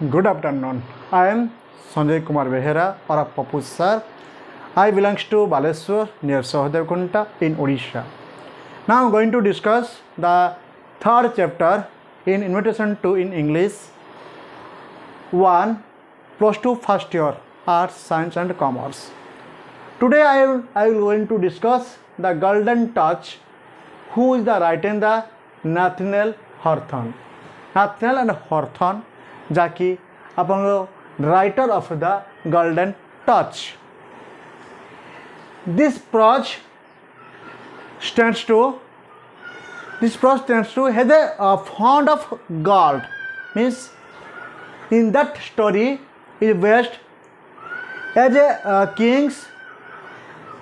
Good afternoon. I am Sanjay Kumar Behera or Papu sir. I belongs to Baleswar near Sahadev in Odisha. Now I am going to discuss the third chapter in Invitation to in English 1 plus 2 first year Arts, Science and Commerce. Today I will going to discuss the Golden Touch. Who is the writer in the Nathaniel Hawthorne. Nathaniel and Hawthorne जाकि अपन writer of the golden touch. This prose stands to has a fond of gold, means in that story is based as a kings.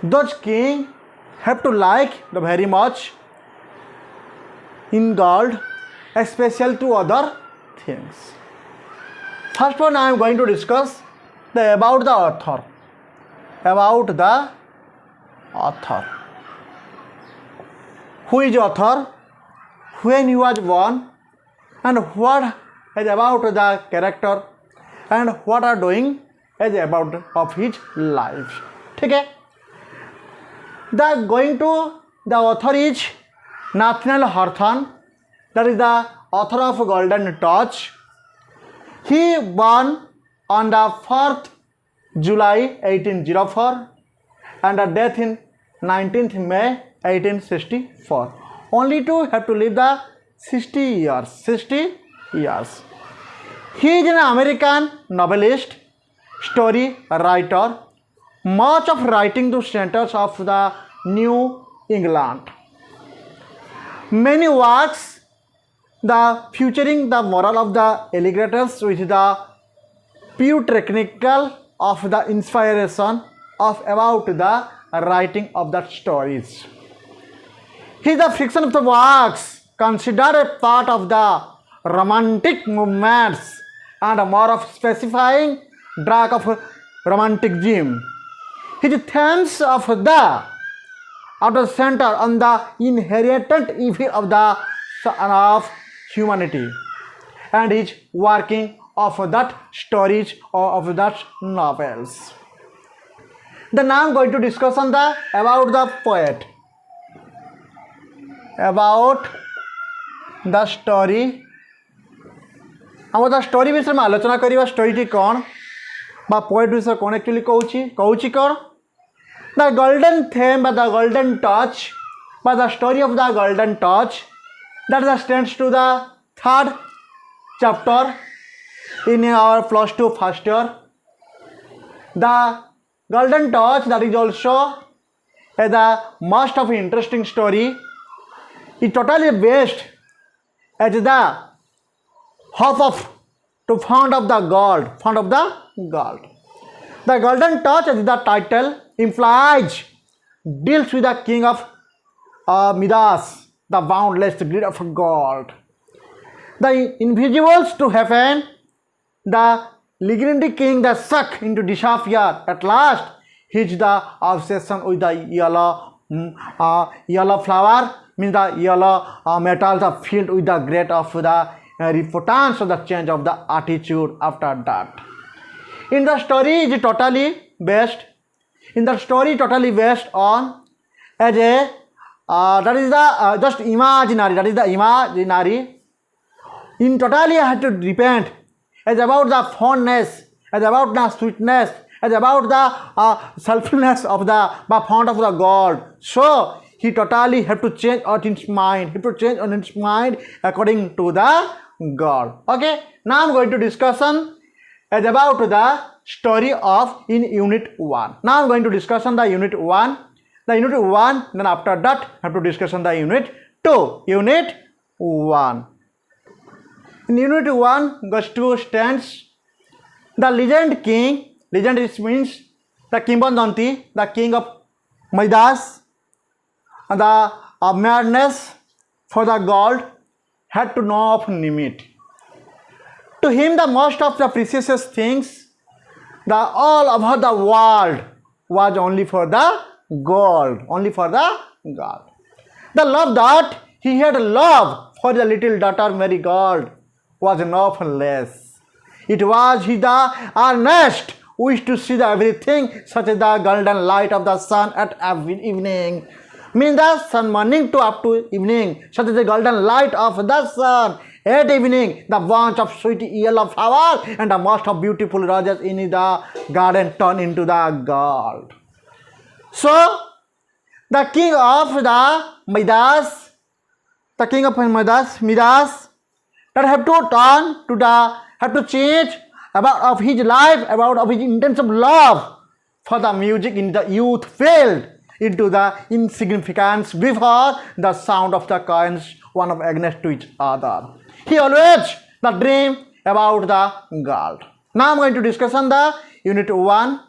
Those king have to like the very much in gold, especially to other things. First one, I am going to discuss about the author. About the author. Who is author? When he was born, and what is about the character, and what are doing is about of his life. Okay. The author is Nathaniel Hawthorne. That is the author of Golden Touch. He born on the 4th July 1804 and a death in 19th May 1864. Only to have to live the 60 years. 60 years. He is an American novelist, story writer, much of writing to centers of the New England. Many works featuring the moral of the alligators with the pure technical of the inspiration of about the writing of the stories. His the fiction of the works considered a part of the romantic movements and more of specifying drag of romanticism. His themes of the center on the inherent evil of the son of humanity, and his working of that stories or of that novels. Then now I am going to discuss on about the poet, about the story. About the story विषय में आलोचना करिवा. Story T कौन बा poet विषय कौन actually कहूची कौन the golden them बा the golden touch बा the story of the golden touch. That stands to the third chapter in our plus 2 first year. The Golden Touch, that is also the most of interesting story. It totally based as the hope of to found of the gold. The Golden Touch, as the title implies, deals with the king of Midas, the boundless greed of gold. The invisibles to heaven, the legendary king that suck into disappear. At last, his the obsession with the yellow flower, means the yellow metal, the filled with the great of the repentance of the change of the attitude after that. In the story is totally based. On as a that is the just imaginary. That is the imaginary. In totally, I had to repent as about the fondness, as about the sweetness, as about the selflessness of the fond of the God. So he totally have to change on his mind. He have to change on his mind according to the God. Okay. Now I am going to discussion as about the story of in Unit 1. Now I am going to discuss on the Unit 1. The Unit 1, then after that I have to discuss on the Unit 2. Unit 1. In Unit 1 goes to stands the legend king. Legend means the kimbandonti, the king of Midas, and the madness for the gold had to know of limit. To him, the most of the precious things, the all about the world was only for the gold. The love that he had love for the little daughter Marigold was enough less. It was his the earnest wish to see the everything such as the golden light of the sun at evening. Means the sun morning to up to evening, such as the golden light of the sun at evening, the bunch of sweet yellow flowers and the most of beautiful roses in the garden turn into the gold. So the king of the Midas, Midas, that have to turn to the, have to change about of his life, about of his intense of love for the music in the youth filled into the insignificance before the sound of the coins one of against to each other. He always the dream about the gold. Now I'm going to discuss on the unit 1.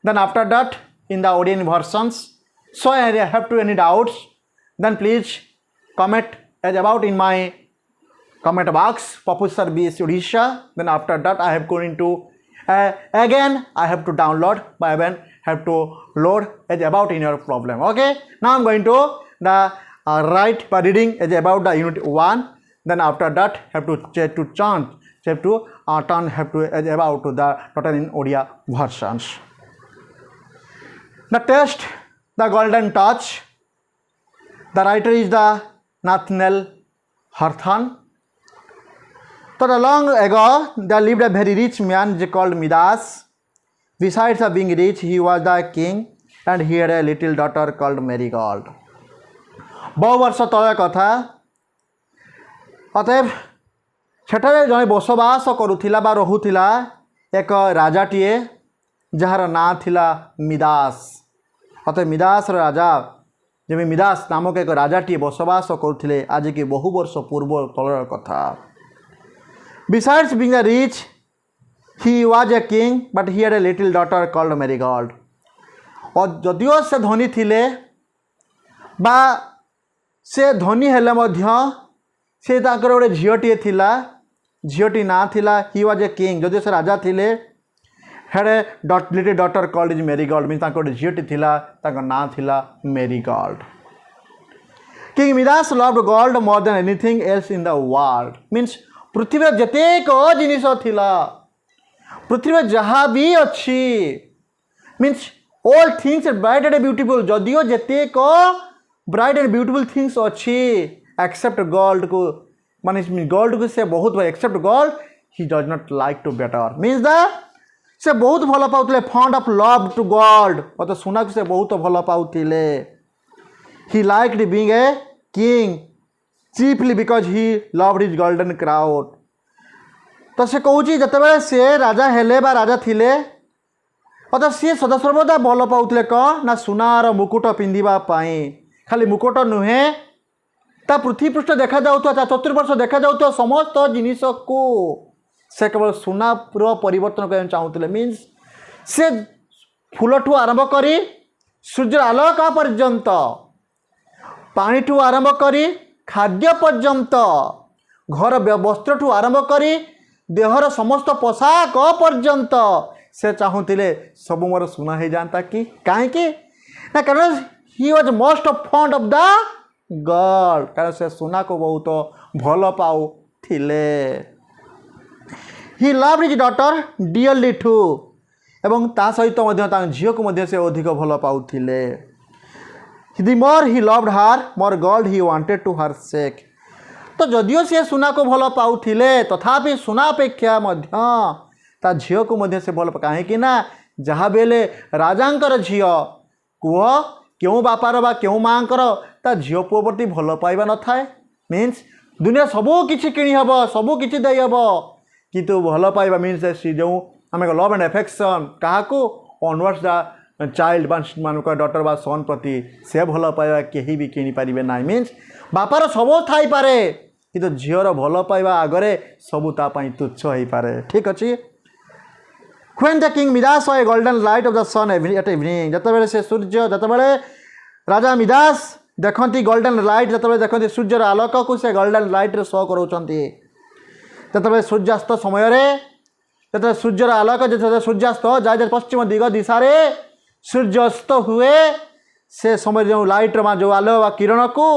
Then after that in the Odin versions. So I have to any doubts, then please comment as about in my comment box, Papu Sir BS Odisha. Then after that I have going to again I have to download, but again have to load as about in your problem. Okay, now I'm going to the write by reading as about the unit 1. Then after that have to check to chant, have to turn have to as about to the total in Odia versions. The text, the golden touch. The writer is the Nathaniel Hawthorne. So long ago there lived a very rich man called Midas. Besides being rich, he was the king and he had a little daughter called Marigold. बहु वर्ष तल कथा अतएव सेठारे जने बसवास करुथिला बा रहुथिला एक राजाटीए jar ना थिला मिदास। अतएव मिदास राजा जमी मिदास नामक एक राजाटीए बसवास करुथिले आज की बहु वर्ष पूर्व तलर कथा। Besides being a rich, he was a king, but he had a little daughter called Marigold. और जदियो से धनी थिले बा से धनी हेले मध्य से ताकर गोटे झीलटीए थिला, झीलटी ना थिला, he was a king. जदियो से राजा थिले had a little daughter called Marigold, means ताकर गोटे झीलटी थिला, ताकर ना थिला Marigold. King Midas loved gold more than anything else in the world. Means पृथ्वी जतेक जिनिस थिला, पृथ्वी जहाँ भी अच्छी, means all things bright and beautiful, जदियो जतेक ब्राइट एंड ब्यूटीफुल थिंग्स अच्छी एक्सेप्ट गोल्ड को, माने गोल्ड को से बहुत except gold he does not like to better. Means the से बहुत भल पाउथिले, fond of love to gold, मतलब सोना को से बहुत भल पाउथिले। He liked being a king chiefly because he loved his golden crown. तो से कहूँ जितेबाला से राजा हेले बा राजा थिले अतः सी सदासर्वदा भल पाउथिले कौन ना सुनार मुकुट पिंधिबा पाई। खाली मुकुट नुहे ता पृथ्वी पृष्ठ देखा जाउथवा चतुर्वर्ष देखा जाउथवा समस्त जिनिस को से केवल सुना पूरा परिवर्तन करना चाहूले। मीन्स से फूलठू आरंभ करी सूर्य आलोक पर्यंत, पानीठू आरंभ करी खाद्य पर्यंत, घर वस्त्रठू आरंभ करी देहर समस्त पोशाक पर्यंत से चाहूले सब मोर सुना हो जाता कि कहीं ना, कारण he was most fond of the gold, कारण से सुना को बहुत भल पाउथिले। He loved his daughter dearly too, एवं ता सहित झील को मध्य से अधिक भल पाउथिले। The more he loved her, more gold he wanted to her sake. तो जदियो से सुना को भल पाउथिले तथापि सुना अपेक्षा मध्य ता झील को मध्य से भल कहीं ना जहाँ बेले राजांकर झील कुह क्यों बापार बा क्यों माँकर ता झील पुओ प्रति भल पाइबा न थाए। मीन्स दुनिया सबू किछि किणी हब, सबू किछि देई हब, किंतु भल पाइबा मीन्स सी जो आम लव एंड एफेक्शन क्या ऑनवर्ड्स द चाइल्ड मानक डॉटर बा सन प्रति से भल पाइबा कहीं भी किणी पारे ना। मीन्स बापार सब थाई पारे किंतु झीर भल पाइबा आगरे सबू तापाई तुच्छ हो पारे। ठीक अच्छे। When the king Midas saw a golden light of the sun at evening, जतबेले से सूर्य जतबेले राजा मिदास देखती गोल्डन लाइट, जतबेले देखती सूर्यर आलोक को से गोल्डन लाइट रे शो कराउछंती, जतबेले सूर्यास्त समय रे जतबेले सूर्यर आलोक जतबेले सूर्यास्त जाय पश्चिम दिग दिशा रे सूर्यास्त हुए से समय जो लाइट मा जो आलो वा किरण को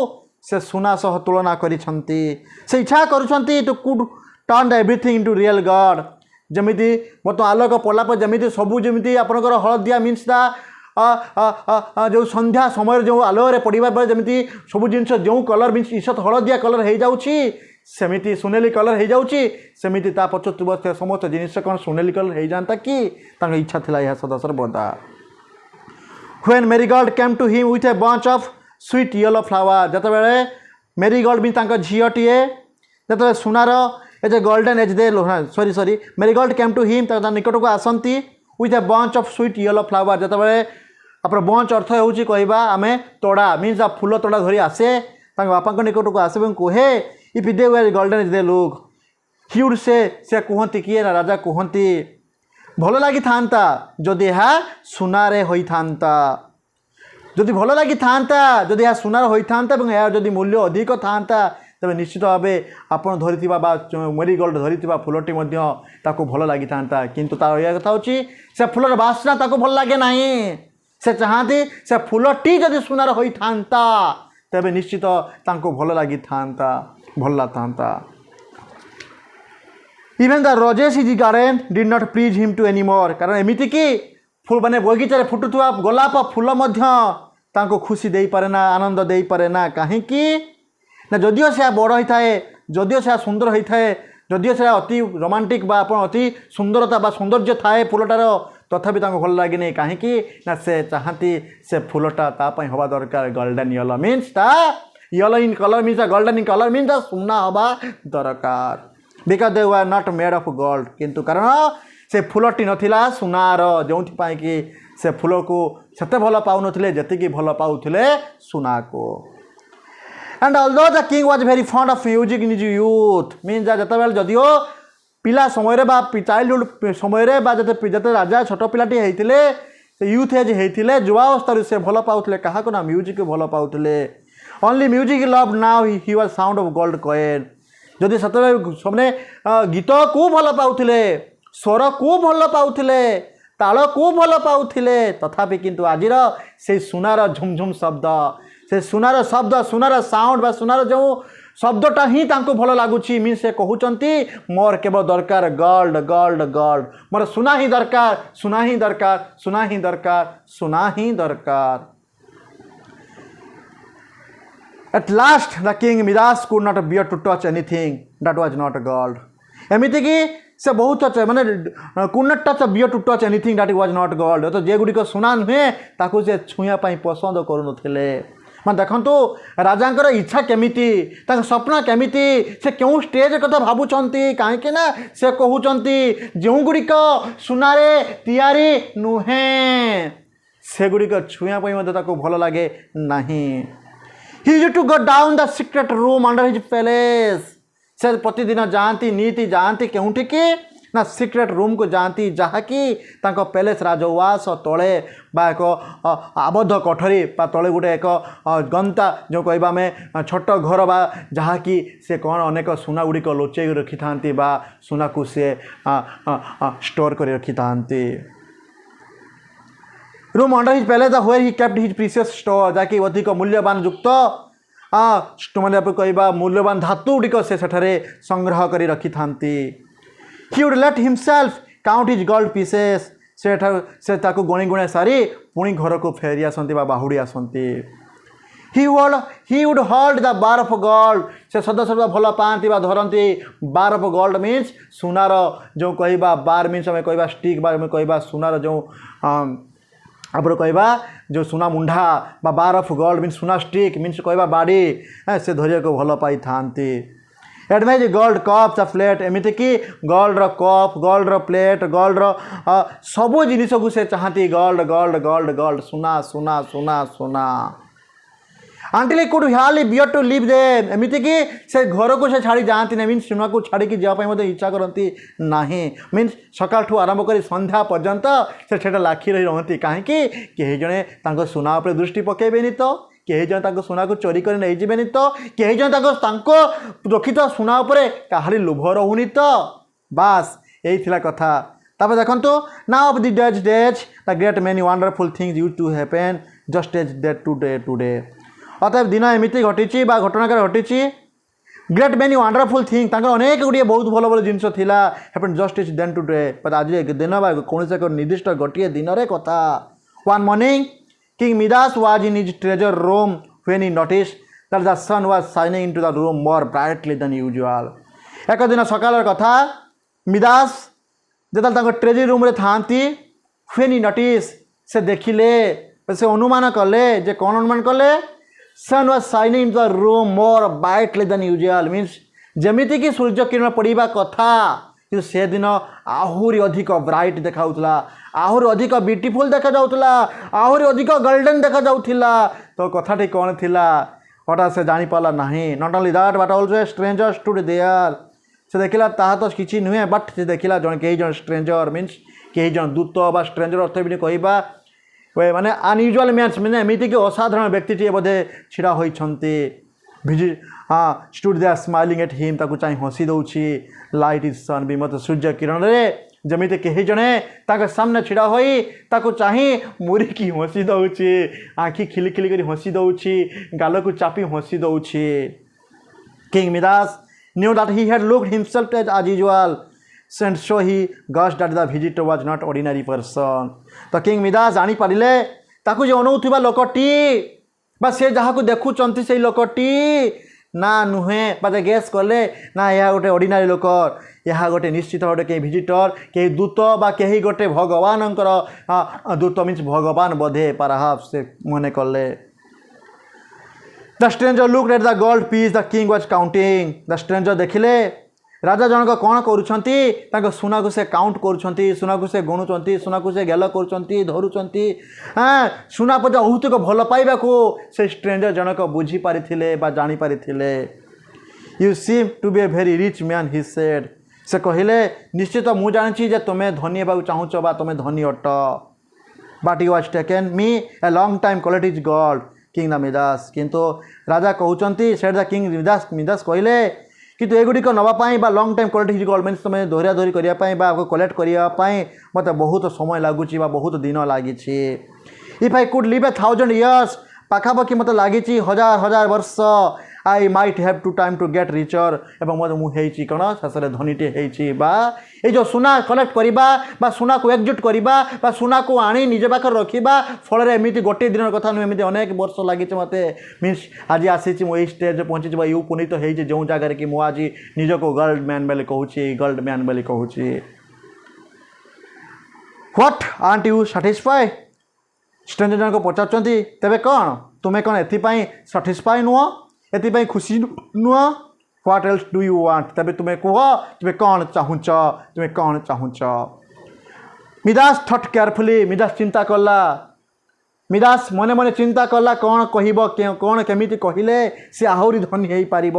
से सुना सह तुलना करिछंती, से इच्छा करुछंती to could turn everything into real gold, जमीती बर्त आलोक पड़ा पर जमी सबू जमी आपंकर हलदिया मीन्स दा जो संध्या समय जो आलोक पड़ा पर जमी सब जिन जो कलर मीन्स ईषत हलदिया कलर हो जाऊँगी सेमिति सुनेली कलर हो जाऊँगी सेमिति ता पचर समस्त जिनिस कौन सुनेली कलर हो जाता कि इच्छा था यह सदस्य बंदा when marigold came to him with a bunch of sweet yellow flower जत बेले मेरीगोल्ड भी झीटीए जो सुनार as a golden age they sorry marigold came to him निकट को आसती with a bunch of sweet yellow flower जो आप बंच अर्थ होगा आम तोड़ा मीन्स आ फूल तोड़ा धरी आसे बापा निकट को आसे कहे if they were golden age they look he would say कहती किए ना राजा कहती भल लगी था जदि यह सुनारे होता जदि भल लगी था जदि यह सुनार होता यार जदि मूल्य अधिक था तेज निश्चित भाव आप धरी मेरीगोल्ड धरी फूलटी भल लगी था किंतु तार यह कथा होची से फूलर बास्ना ताको भल लगे ना से चाहती से फूलटी जदि सुनार होता तेज निश्चित भल लगी था भल लगता even the roses is garden did not please him too anymore कारण एमती कि फूल माने बगीचार फुटुवा गोलाप फूल खुशी दे पारे ना आनंद दे पारे ना कहीं ना जदिओ से बड़ होता है जदिओ से सुंदर होता है जदिओ से अति रोमांटिक बा अति सुंदरता बा सौंदर्य थाए फूलटार तथापि भल लगे नहीं कहीं ना से चाहती से फूलटा तापाई हवा दरकार गोल्डन येलो मीन्स ता yellow in colour means golden in colour means सुना हवा दरकार because they were not made of gold किंतु कारण से फूलटी नथिला सुनार जो कि से फूल को सेते भल पाउनथिले जतिकी भल पाउथिले सुना को and although the king was very fond of music in his youth means जतबेल जदिओ पिला समय बा चाइल्डहुड समय जते राजा छोट पिलाटी होइतिले से यूथ एज होइतिले युवावस्था से भल पाउथिले कहा को ना म्यूजिक भल पाउथिले only music love now he was sound of gold coin जदि सतबे सबने गीत को भल पाउथिले स्वर को भल पाउथिले ताल को भल पाउथिले तथापि किंतु आजिर से सुनार झुमझुम शब्द से सुनार शब्द सुनार साउंड बा सुनार जो शब्दटा ही तांको भल लगुच मीन से कहते मोर केवल दरकार गोल्ड गोल्ड गोल्ड मोर सुना ही दरकार सुना ही दरकार सुना ही दरकार सुना ही दरकार At last the king Midas could not bear to touch anything that was not gold. एमती कि से बहुत माने could not touch bear to touch anything that was not gold. तो जे गुड़िक सुना नुहे ताकू से छुआ पसंद करुनथिले मैं देखो राजा इच्छा केमिति स्वप्न केमिति से क्यों स्टेज कथा भावुंट कहीं ना से कहते जो गुड़िक सुनारे तैयारी नुहे से गुड़िक छुआ भल लगे नहीं He used to go down the secret room under his palace. से प्रतिदिन जाती नीति जाती क्योंठि कि ना सिक्रेट रूम को जाती जहाँकि पैलेस राजवास तले बा एक आबद्ध कठरी बा तले गोटे एक गंता जो कहबा में छोट घर बा जहाँकि से कौन अनेक सुना गुड़िक लुचै रखी था बा सुना को से स्टोर कर रखी था room under his palace where he kept his precious store जाकि अधिक मूल्यवान युक्त मैंने कहवा मूल्यवान धातु गुड़िक से सेठारे संग्रह कर रखी था he would let himself count his gold pieces से गणी गुणे सारी पुणी घर को फेरी आसती बाहुड़ी आसती he would hold the bar of gold से सदा सर्वदा भल पाती धरती बार ऑफ गोल्ड मीन्स सुनार जो कहवा बार मीन्स आम कहवा स्टिक कहवा सुनार जो आप कहवा जो सुना मुंडा बा बार ऑफ गोल्ड मीन्स सुना स्टिक मीन्स कहवा बाड़ी से धरिया को भल पाई था एडमाइज गोल्ड कप प्लेट एमती कि gold cup gold plate gold सबू जिनिस को से चाहती गोल्ड गोल्ड गोल्ड गोल्ड सुना सुना सुना सुना Until he could hardly bear to leave them एमती कि से घर को से छाड़ी जाती ना मीन्स सुना को छाड़ी की जावाई इच्छा करती नहीं मीन्स सकाल आरंभ कर संध्या पर्यंत से लाखी रही रहती कहीं जड़े सुना पर दृष्टि पकेबेनि तो कहीं जन सुना को चोरी कर नहीं जीवेनि तो कहीं जन रखित सुना कहारी लोभ रहुनी तो बास यही कथा तापर देखो now of the days the great many wonderful things use to happen just as that today अतएव दिन एमती घटी घटनाकार घटी ग्रेट मेनी वंडरफुल थिंग अनेक गुड़िए बहुत भल भल जिन happened just is then today but आज दिन कौन से निर्दिष्ट गोटे दिन कथा one morning king Midas was in his treasure room when he notice that the sun was shining into the room more brightly than usual एक दिन सकाल कथा मिदास जो ट्रेजरी रूम थांती व्हेन ही नोटिस से देखिले से अनुमान कले जे कौन अनुमान कले sun was shining in the room more brightly than usual means जमीती कि सूर्य किरण पड़ा कथा कि से दिन आहरी अधिक ब्राइट देखा आहरी अधिक ब्यूटीफुल देखा जाउतला आहरी अधिक गोल्डन देखा जाउथिला तो कथाटी कौन थिला हठात से जानी पाला नहीं not only that but also a stranger stood there से देखिला ताहा तो किसी नुहे बट से देखिला जन कई जन स्ट्रेंजर मीन्स कई जन दूत बा स्ट्रेंजर अर्थ भी कहवा वे माने अनयूजुअल मीन्स मैंने एमती कि असाधारण व्यक्ति बोधे छिड़ा होती भिजिट हाँ stood they smiling at him ताकू चाहे हसी दौची लाइट इज सन भी मत सूर्य किरण रे जमीते कही जड़े ताके सामने छिड़ा होई ताकू चाहे मुरिकी हसी दौची आँखि खिली खिली कर हसी दौची गाल को चापी हसी दौची king Midas knew that he had looked himself as usual and so he guessed that the visitor was not ordinary person तो किंग मिदास जानी पारिले ताकू जो अनौथिबा लोकटी बा से जहाँ को देखुचंती से लोकटी ना नुहे बाते गेस कले ना यह गोटे ऑर्डिनरी लोक यह गोटे निश्चित गोटे कहीं विजिटर कहीं दूत बा कहीं गोटे भगवानंकर दूत मीन्स भगवान बोधे परहाप्स से मने कले the stranger looked at the gold piece the king was counting the stranger देखिले राजा जनक कौन करुछंती ताको सुना को से काउंट करुछंती सुना को से गणुचंती सुना को से गेल करुछंती धरुछंती हाँ सुना पद औतिक भल पाइबा को से स्ट्रेंजर जनक बुझी पारिथिले बा जानी पारिथिले you seem to be a very rich man he said से कहले निश्चित मु जानी जे तुम धनी हेबा चाहूच बा तुम धनी अट but you was taken me a long time collect his gold king the Midas किंतु राजा कहउचंती said the king Midas Midas कहले किंतु एगुड़िक नापाई long time collect his gold means तुम धरा धरी करने कलेक्ट करने मत बहुत समय लगुच बहुत दिन लगी if I could live 1000 years पाखापाखि मत लगी हजार हजार वर्ष I might have to time to get richer एवं मत मुझे कौन शेष धनीटे ये जो सुना कलेक्ट करवा सुना को एकजुट करवा सुना को आनी निज पाखे रखा फल एमती गोटे दिन कथा नुहे अनेक वर्ष लगी मत मीन्स आज आसी मुझे स्टेज पहुँची यू पुनीत हो जो जगह कि मुझे आज निज को गोल्ड मैन बोली कहूँ गोल्ड मैन बोली कहूँ what aunt you satisfy stranger जन को पचार तेरे कौन तुम्हें कौन एपाई सैटिस्फाई नुह एपाई खुशी नुह what else do you want तबे तुम्हें कह तुम्हें कौन चाहूच तुम्हें कौन चाहूच मिदास थट केयरफुली मिदास चिंता कला मिदास मने मने चिंता कला कौन कह कौन केमी कहले सी आहरी धनी हो पार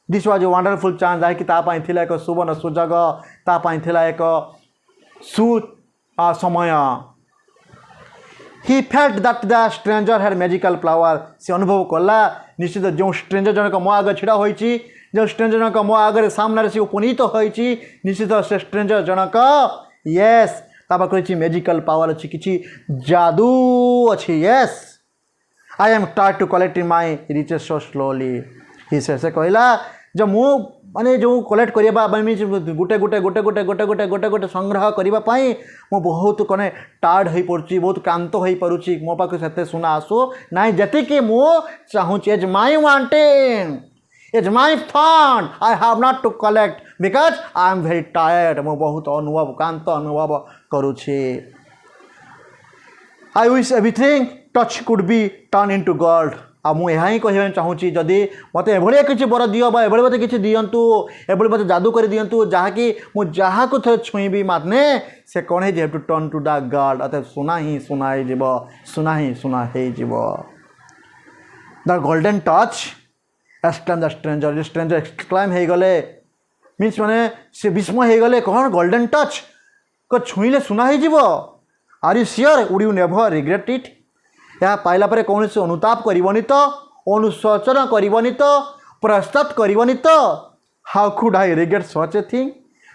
this was a wonderful chance जहाँकि तापाई थिला एक सुवर्ण सुजग तापाई थिला एक सु समय he felt that the stranger had magical flower से अनुभव कला निश्चित जो स्ट्रेंजर जनक मो आगे छिड़ा होइची जो स्ट्रेंजर जनक मो आगे सामने से उपनीत होइची निश्चित से स्ट्रेंजर जनक यस तापाक मैजिकल पावर अच्छी किसी जादू अच्छी yes I am try to collect in my riches so slowly he से कहला जो मु माने जो कलेक्ट करवा गोटे गोटे गोटे गोटे गोटे गोटे गोटे गोटे संग्रह करने मो बहुत कने टार्ड हो पड़ी बहुत क्रांत हो पड़ुची मो पाखे से सुना आसू ना जी मु चाहूँ as my wanted as my fund I have not to collect because I am very tired मो बहुत अनुभव क्रांत अनुभव करुच्छी I wish everything touch could be turn into gold आ मुझे ही कह चाहूँ जदि मत एभलिया किसी बर दियो बा एभली मत किसी दियंतु एभली मत जादू कर दियंतु जहाँकि मुझे जहाँ को थे छुईबी माने से कौन है have to turn to the god अतः सुना ही सुना हो सुना ही सुना हो the golden touch exclaim the stranger stranger exclaim हो गले मीन्स माने से विस्मय हो गले कौन गोल्डन टच को छुईले सुना हो are you sure would you never regret it यह पाइला पर कौन से अनुताप करनी तो अनुशोचन करनी तो प्रस्ताव करनी तो how could I regret such a thing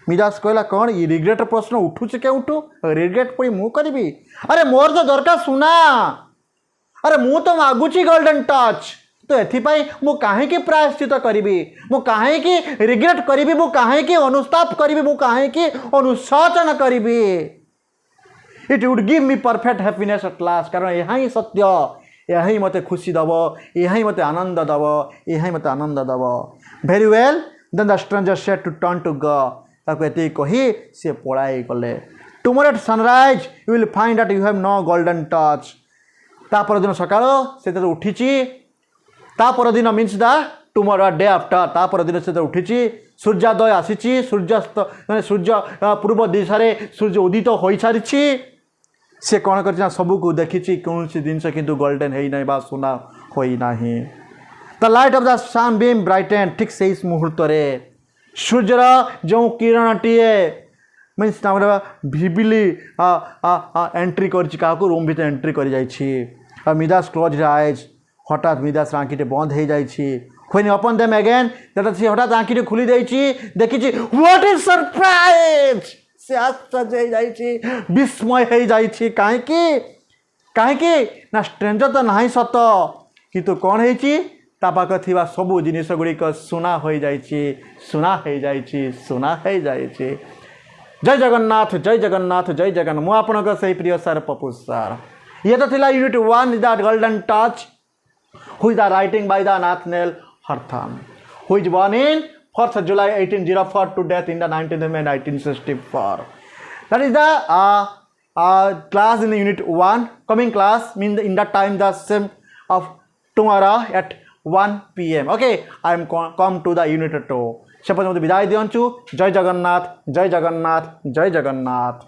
Midas कहला कौन ये रिग्रेट प्रश्न उठुचे क्या उठू रिग्रेट पड़ी मु करी अरे मोर तो दरकार सुना अरे मु तो मागुची गोल्डन टच तो एथिपाई मु काहेकि प्रायश्चित करिबी मु काहेकि रिग्रेट करिबी मु काहेकि अनुस्ताप करिबी मु काहेकि अनुशोचन करिबी it would give me perfect happiness at last कारण यह ही सत्य यह ही मते खुशी दब यह ही मते आनंद दब यह ही मते आनंद दब very well then the stranger said to turn to go ताको एति कही से पळाई गले tomorrow at sunrise you will find that you have no golden touch ता पर दिन सकाळ से उठिची ता पर दिन means the tomorrow day after ता पर दिन से उठिची सूर्योदय आसीची सूर्यास्त माने सूर्य पूर्व दिशा रे सूर्य उदित होई सारिची से कौन कर सबू को देखी कौन सी जिनस किंतु गोल्डन है ना सुना हो ना the light of the sun beam brighten ठीक से इस मुहूर्त रे सूर्यर जो किरण टीए मीन्स भिबिली एंट्री कर रूम भीतर एंट्री कर जाइए मिदास क्लोज आइज हठात मिदास आँखिटे बंद हो जाइए when you open them again that सी हठात आँखिटे खुली देखी व्हाट इज सरप्राइज से आश्चर्य जाइए विस्मय हो जाइए कहीं ना स्ट्रेंजर तो ना सत किंतु कौन है पाख थी सबू जिनिस गुड़िक सुना हो जाइए सुना हो जाइए सुना हो जाइए जय जगन्नाथ जय जगन्नाथ जय जगन्नाथ मु आपन से प्रिय सार पप्पू सार ये तो थिला unit 1 the golden touch who is the writing by the Nathaniel हर्थन who is born in 4th July 1804 to death in the 19th May 1964. That is the class in the unit 1. Coming class means in that time the same of tomorrow at 1 PM. Okay, I am come to the unit 2. शपथ मत विदाई दियंचु जय जगन्नाथ जय जगन्नाथ जय जगन्नाथ।